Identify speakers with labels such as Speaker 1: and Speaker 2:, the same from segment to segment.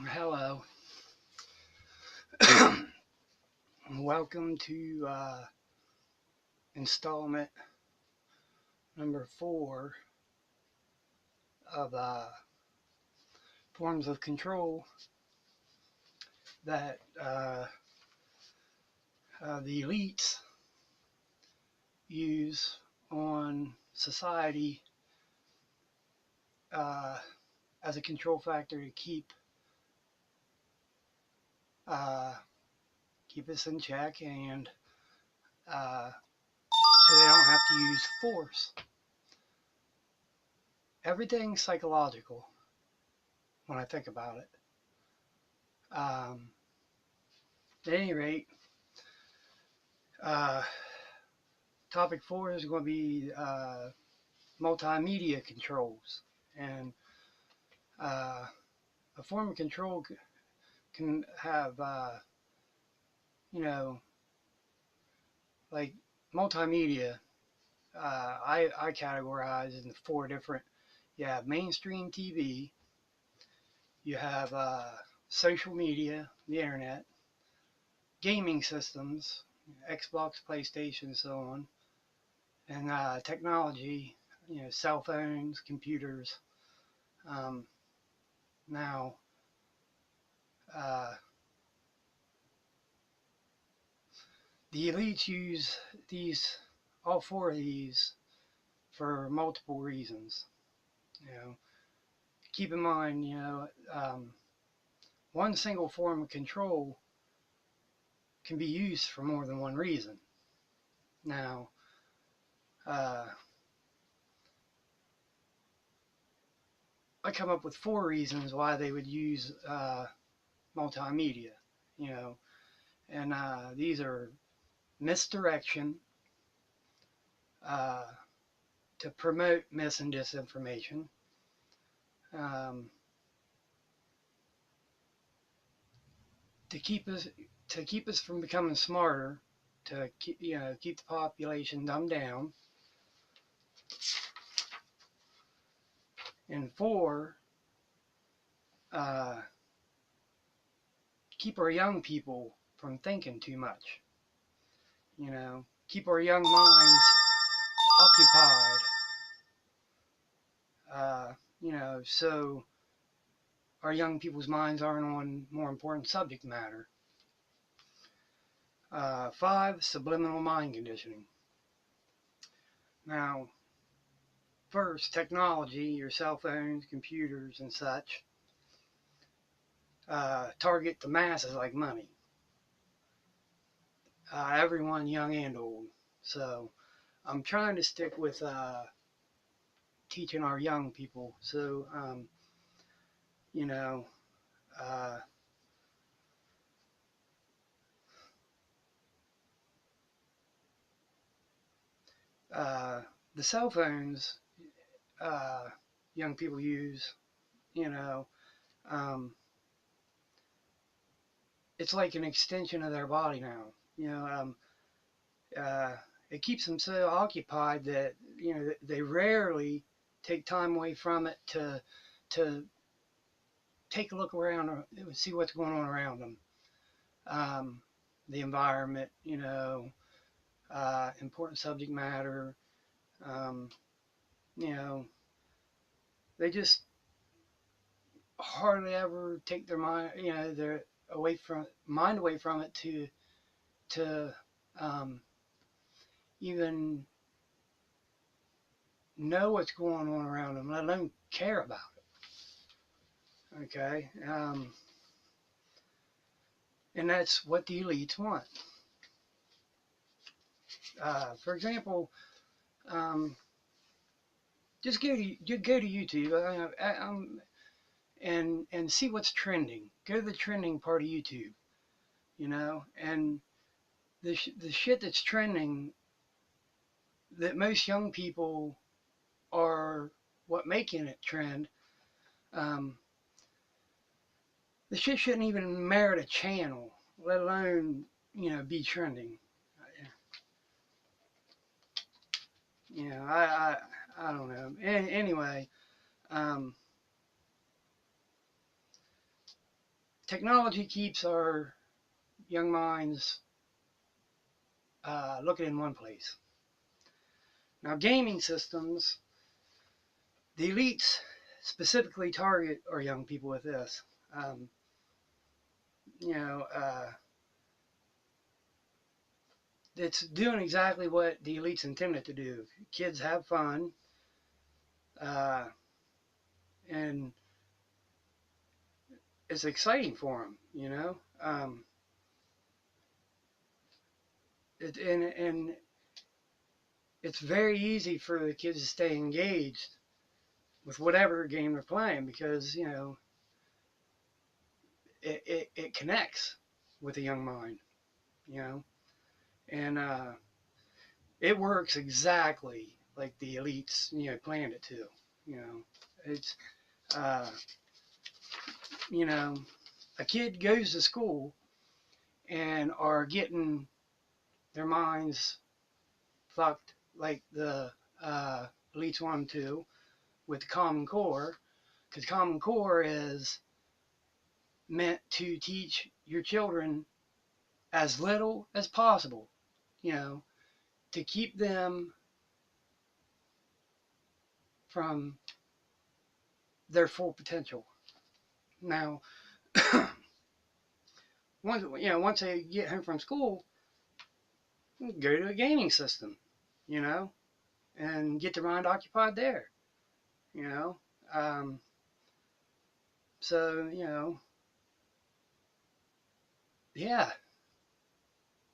Speaker 1: Hello. Welcome to installment number 4 of forms of control that the elites use on society uh, as a control factor to uh, keep us in check and uh, so they don't have to use force. Everything's psychological when I think about it. At any rate, uh, topic 4 is going to be multimedia controls. And a form of control can have, you know, like multimedia, I categorize in 4 different. You have mainstream TV, you have social media, the internet, gaming systems, Xbox, PlayStation, so on, and technology, cell phones, computers. Um, now, uh, the elites use all 4 of these for multiple reasons. You know, keep in mind, one single form of control can be used for more than one reason. Now, uh, I come up with 4 reasons why they would use multimedia. You know, and these are misdirection, uh, to promote mis and disinformation, um, to keep us from becoming smarter, to keep the population dumbed down, and 4, uh, keep our young people from thinking too much. Keep our young minds occupied. So our young people's minds aren't on more important subject matter. 5, subliminal mind conditioning. Now, first, technology, your cell phones, computers, and such, target the masses like money. Everyone, young and old. So I'm trying to stick with teaching our young people. So, you know, uh, uh, the cell phones uh, young people use, you know, um, it's like an extension of their body now. You know, uh, it keeps them so occupied that they rarely take time away from it to take a look around or see what's going on around them, the environment, important subject matter. Um, you know, they just hardly ever take their mind, their away from it to um, even know what's going on around them, let alone care about it. Okay, and that's what the elites want. For example, um, just go to YouTube and see what's trending. Go to the trending part of YouTube, and the shit that's trending that most young people are what making it trend. Um, the shit shouldn't even merit a channel, let alone be trending. I don't know. Anyway, um, technology keeps our young minds looking in one place. Now, gaming systems, the elites specifically target our young people with this. Um, you know, it's doing exactly what the elites intended to do. Kids have fun, uh, and it's exciting for them. And it's very easy for the kids to stay engaged with whatever game they're playing because it connects with a young mind, you know, and it works exactly like the elites planned it to. You know, it's uh, you know a kid goes to school and are getting their minds fucked like the elites want them to with the Common Core, because Common Core is meant to teach your children as little as possible, you know, to keep them from their full potential. Now, once they get home from school, go to a gaming system, you know, and get their mind occupied there, you know. Um, so, yeah,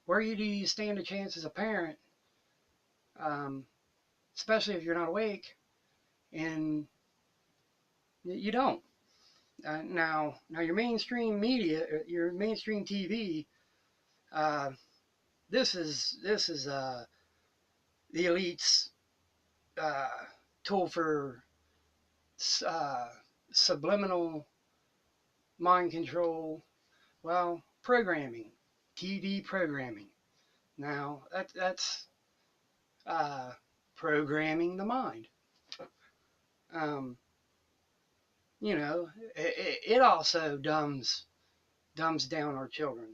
Speaker 1: where do you stand a chance as a parent, um, especially if you're not awake, and you don't. Now your mainstream media, your mainstream TV, uh, this is the elites' uh, tool for uh, subliminal mind control. Well, programming, TV programming. Now that's uh, programming the mind. Um, it also dumbs down our children.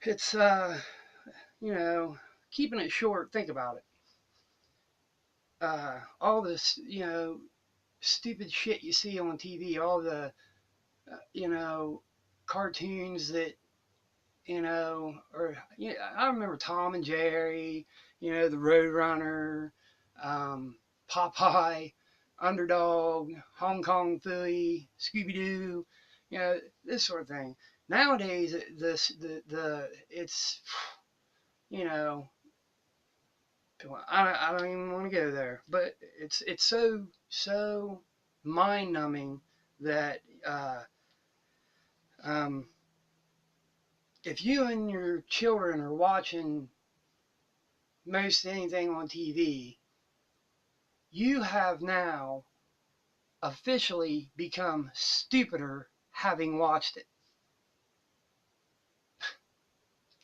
Speaker 1: It's you know, keeping it short. Think about it. All this stupid shit you see on TV, all the cartoons that or I remember Tom and Jerry, the Roadrunner, um, Popeye, Underdog, Hong Kong Philly, Scooby Doo, this sort of thing. Nowadays, the it's you know I don't even want to go there, but it's so mind numbing that um, if you and your children are watching most anything on TV, you have now officially become stupider having watched it.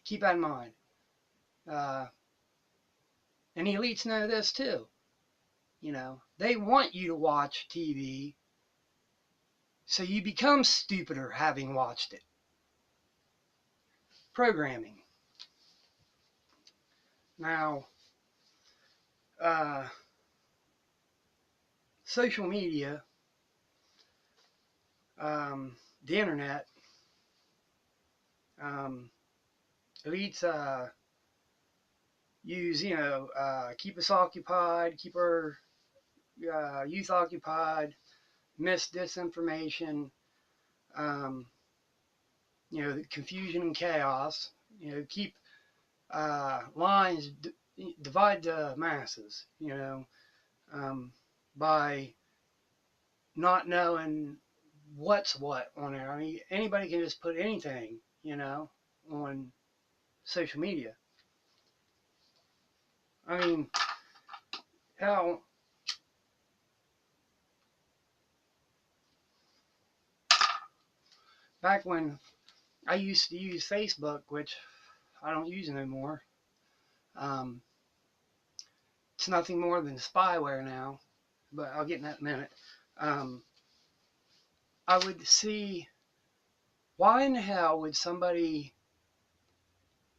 Speaker 1: Keep that in mind. Uh, and the elites know this too. They want you to watch TV so you become stupider having watched it. Programming. Now, uh, social media, the internet, um, elites use, keep us occupied, keep our youth occupied, miss disinformation, um, the confusion and chaos, keep lines, divide the masses, by not knowing what's what on there. I mean, anybody can just put anything, on social media. I mean, hell, back when I used to use Facebook, which I don't use no more, um, it's nothing more than spyware now, but I'll get in that in a minute. Um, I would see, why in the hell would somebody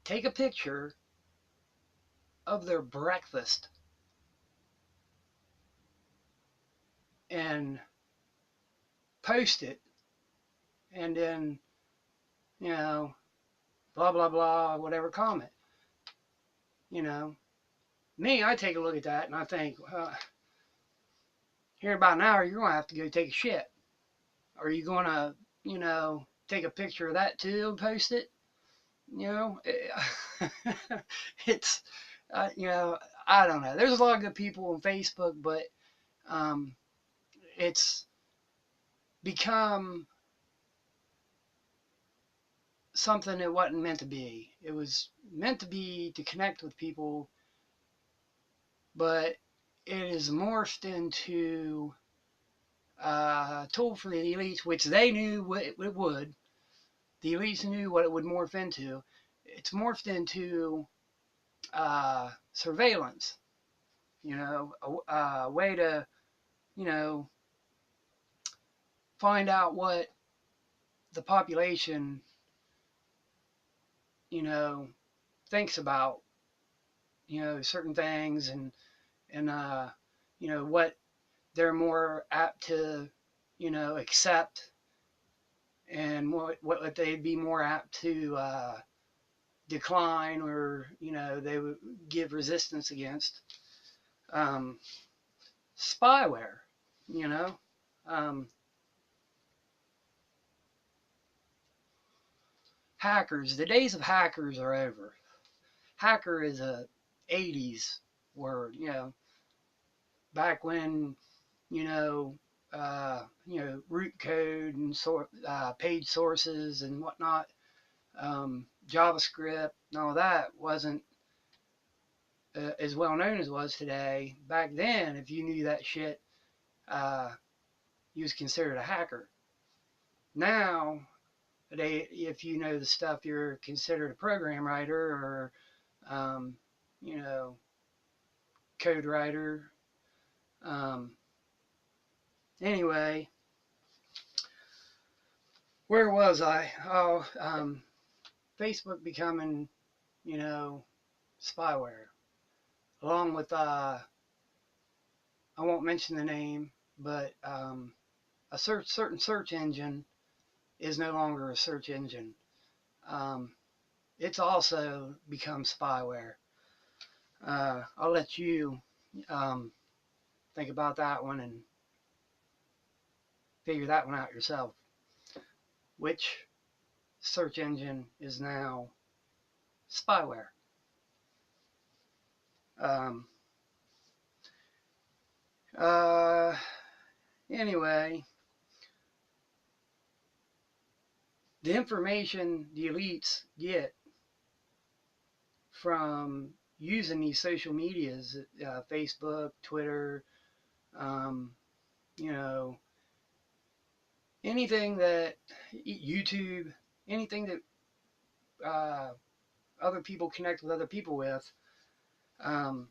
Speaker 1: take a picture of their breakfast and post it and then, you know, blah, blah, blah, whatever comment, you know? Me, I take a look at that and I think, here in about an hour, you're going to have to go take a shit. Are you going to, take a picture of that too and post it? You know, it's, you know, I don't know. There's a lot of good people on Facebook, but um, it's become something it wasn't meant to be. It was meant to be to connect with people, but it is morphed into a tool for the elites, which they knew what it would. The elites knew what it would morph into. It's morphed into surveillance, a way to, you know, find out what the population, you know, thinks about, certain things and what they're more apt to, accept and what they'd be more apt to decline or, they would give resistance against. Um, Spyware, you know. Um, Hackers, the days of hackers are over. Hacker is a 80s word, back when, you know, root code and page sources and whatnot, JavaScript and all that wasn't as well known as it was today. Back then, if you knew that shit, uh, you was considered a hacker. Now, if you know the stuff, you're considered a program writer or, um, you know, code writer. Um, anyway, where was I? Oh, Facebook becoming, you know, spyware, along with I won't mention the name, but a certain search engine is no longer a search engine. Um, it's also become spyware. I'll let you um, think about that one and figure that one out yourself. Which search engine is now spyware? Um, uh, anyway, the information the elites get from using these social medias, Facebook, Twitter, um, you know, anything that YouTube, anything that uh, other people connect with other people with, um,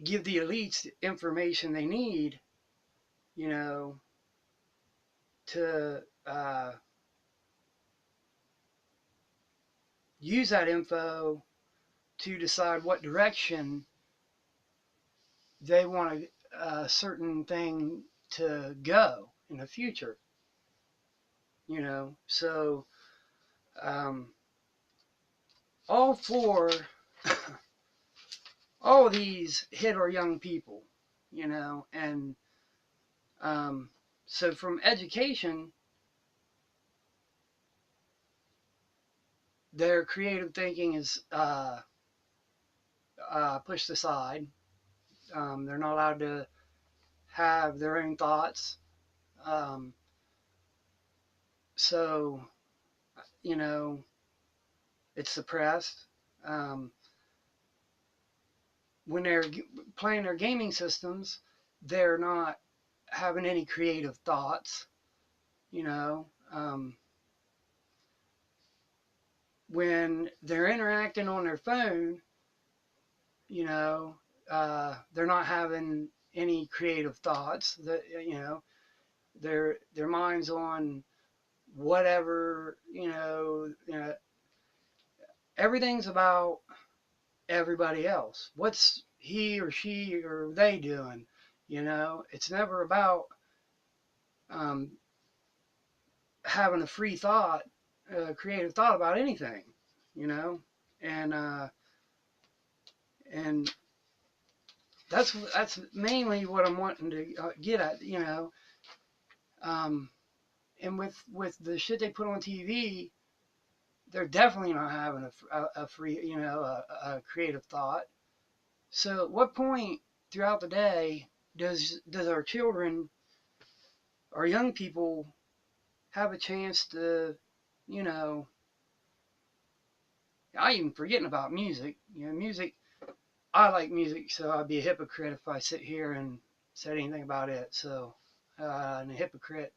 Speaker 1: give the elites the information they need, you know, to use that info to decide what direction they want a certain thing to go in the future. So um, all for all of these hit our young people, and um, so from education, their creative thinking is pushed aside. They're not allowed to have their own thoughts. Um, so, you know, it's suppressed. Um, when they're playing their gaming systems, they're not having any creative thoughts, you know. When they're interacting on their phone, you know, they're not having any creative thoughts. That their minds on whatever, everything's about everybody else. What's he or she or they doing? It's never about um, having a free thought, creative thought about anything, you know, and uh, and that's mainly what I'm wanting to get at, um, and with the shit they put on TV, they're definitely not having a free, a creative thought. So, at what point throughout the day does our children, our young people, have a chance to, you know, I even forgetting about music. Music. I like music, so I'd be a hypocrite if I sit here and said anything about it. So, and a hypocrite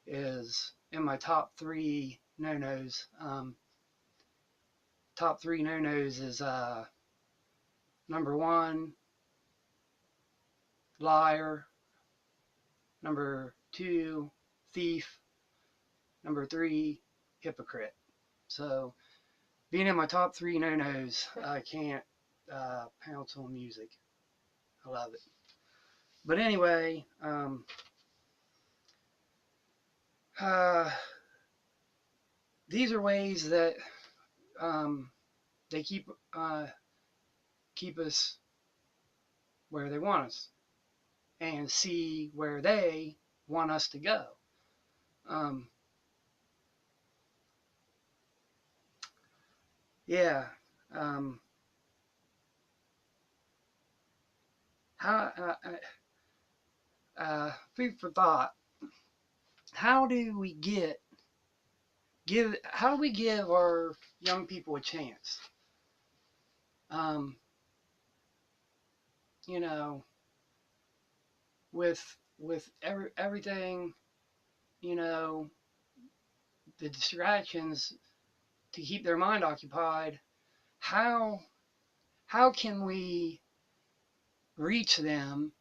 Speaker 1: is in my top three no-nos. Top three no-nos is number one, liar. Number two, thief. Number three, hypocrite. So, being in my top three no-nos, I can't pounce on music. I love it. But anyway, uh, these are ways that um, they keep us where they want us and see where they want us to go. Um, yeah. Um, how food for thought. How do we How do we give our young people a chance? Um, you know, with everything, you know, the distractions to keep their mind occupied. How how can we reach them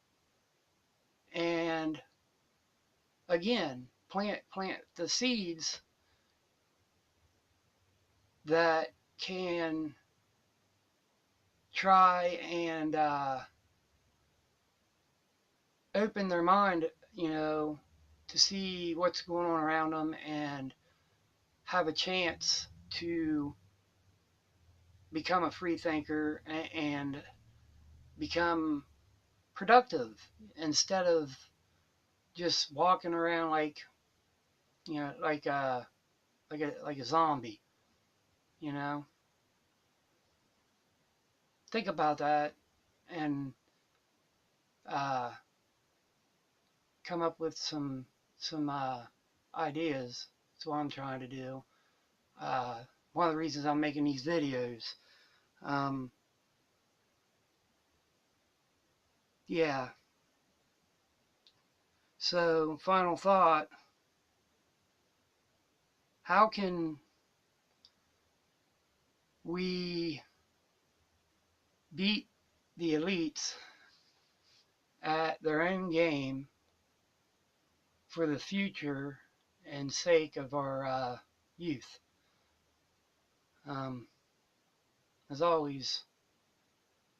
Speaker 1: and again plant the seeds that can try and open their mind, to see what's going on around them and have a chance to become a free thinker and become productive instead of just walking around like like a zombie. You know, think about that and uh, come up with some ideas. That's what I'm trying to do. Uh, One of the reasons I'm making these videos. Um, yeah. So final thought: how can we beat the elites at their own game for the future and sake of our youth? Um, as always,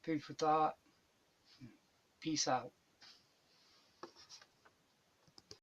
Speaker 1: food for thought. Peace out.